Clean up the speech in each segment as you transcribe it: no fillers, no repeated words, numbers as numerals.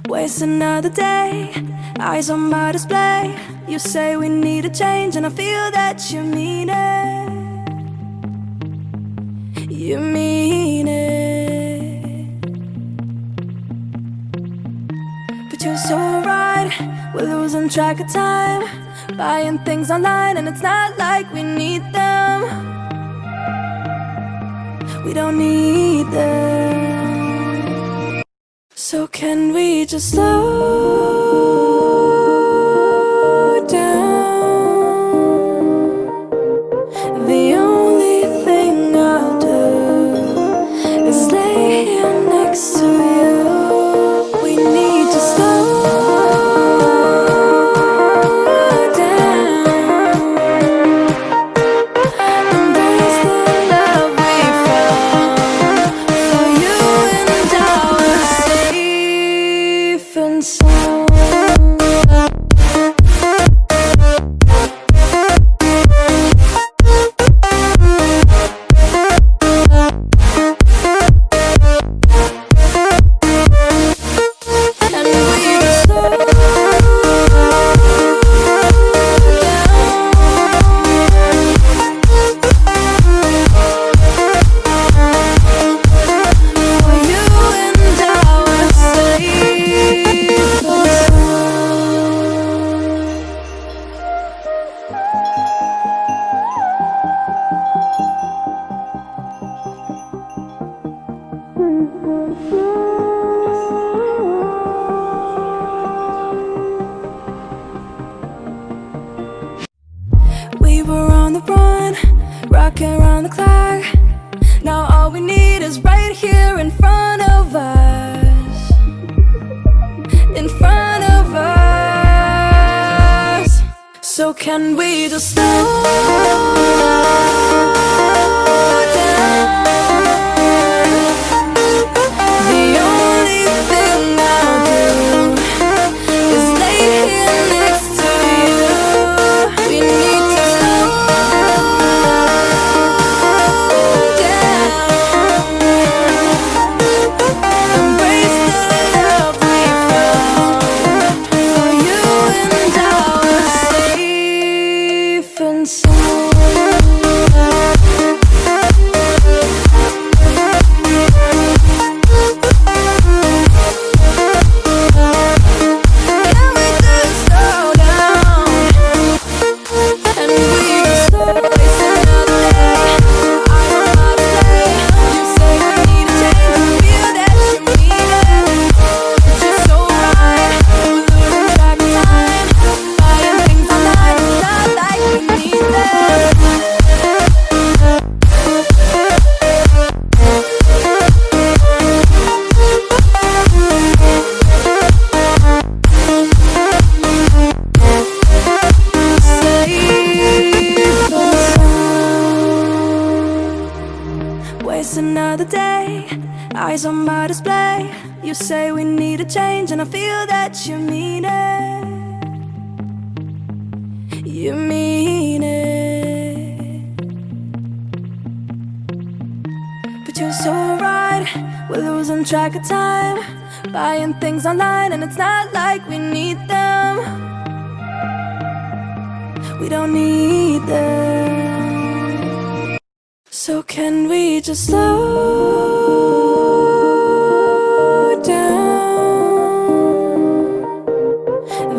Waste another day, eyes on my display. You say we need a change, and I feel that you mean it. You mean it. But you're so right, we're losing track of time, buying things online, and it's not like we need them. We don't need them. So can we just slow down? The only thing I'll do is lay here next to you. We need to slow down. Embrace the love we found. For you and I were safe and sound. We were on the run, rocking around the clock. Now all we need is right here in front of us. In front of us. So can we just slow down? The only thing I'll do is lay here next to you. We need to slow down. Embrace the love we found. For you and I were safe and sound. Can we just slow down? And we just slow waste another day. I don't know how to play. You say we need a change, and I feel that you mean it. But you're so right, we're losing track of time, buying things online, it's not like we need them. Waste another day, eyes on my display. You say we need a change, and I feel that you mean it. You mean it. But you're so right, we're losing track of time, buying things online, and it's not like we need them. We don't need them. So can we just slow down?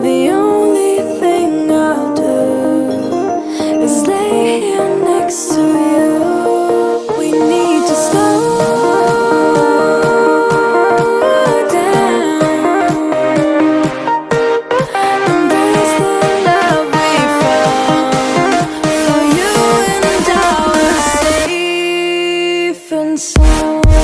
The only thing I'll do is lay here next to you. We need to slow down. Embrace the love we found. For you and I were safe and sound.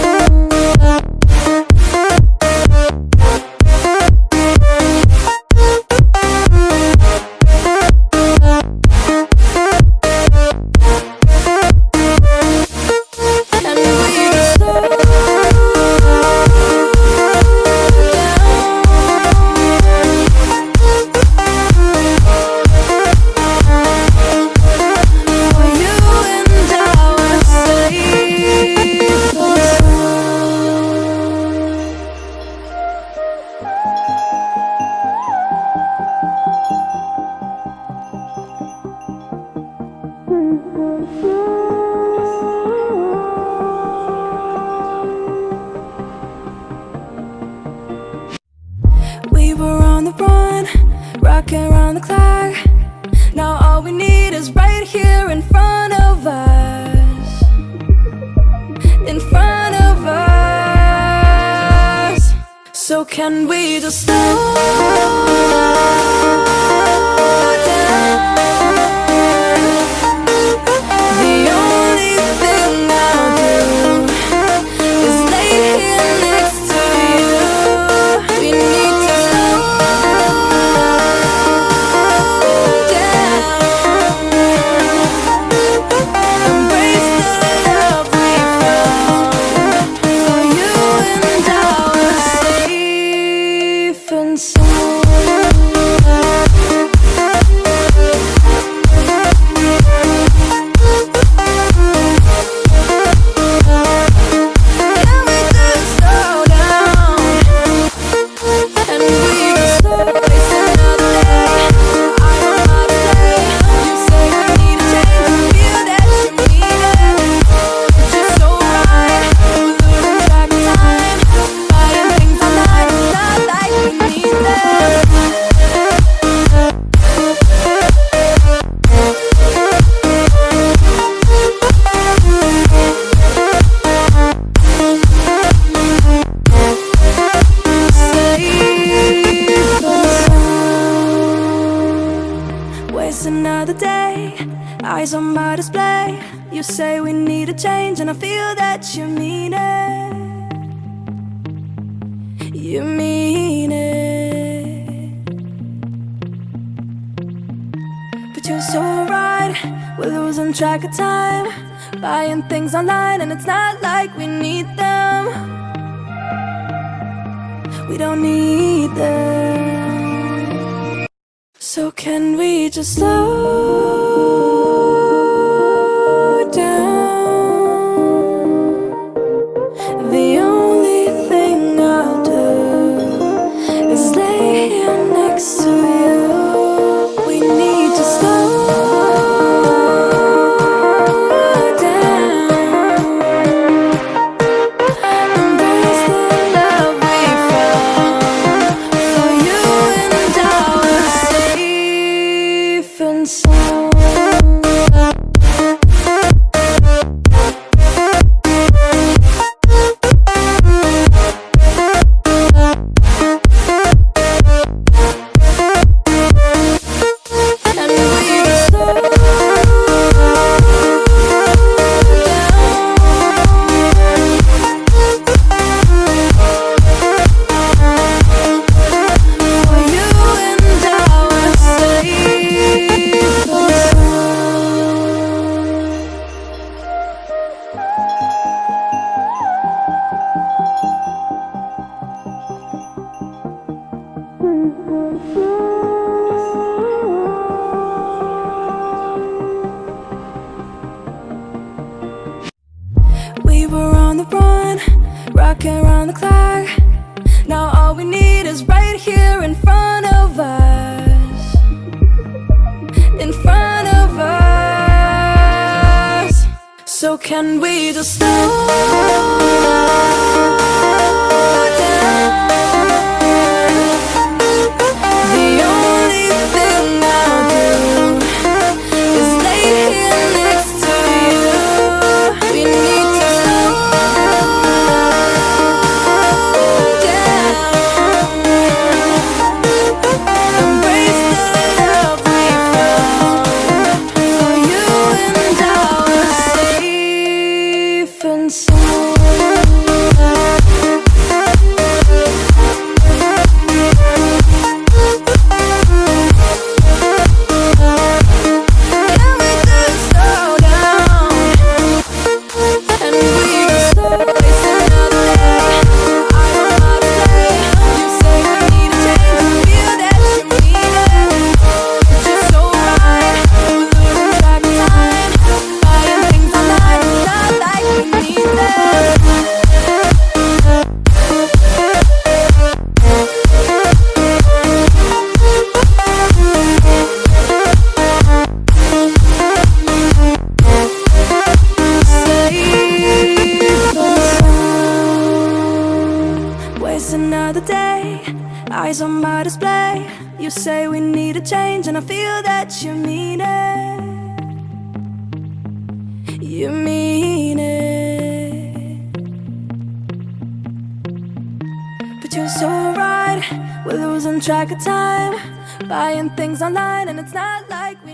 on the run, rocking around the clock. Now all we need is right here in front of us. In front of us. So can we just slow down? The only thing I'll do is lay here next to you. We need to slow down. Embrace the love we found. For you and I were safe and sound. Another day, eyes on my display. You say we need a change, and I feel that you mean it. You mean it. But you're so right, we're losing track of time, buying things online, and it's not like we need them. We don't need them. So can we just slow down? The only thing I'll do is lay here next to you. We need to slow down. Embrace the love we found. For you and I were safe and sound. We were on the run, rocking around the clock. Now all we need is right here in front of us. In front of us. So can we just slow down? The only thing I'll do is lay here next to you. We need to slow down. Embrace the love we found. For you and I were safe and sound. our display. You say we need a change, and I feel that you mean it. You mean it. But you're so right, we're losing track of time, buying things online, and it's not like we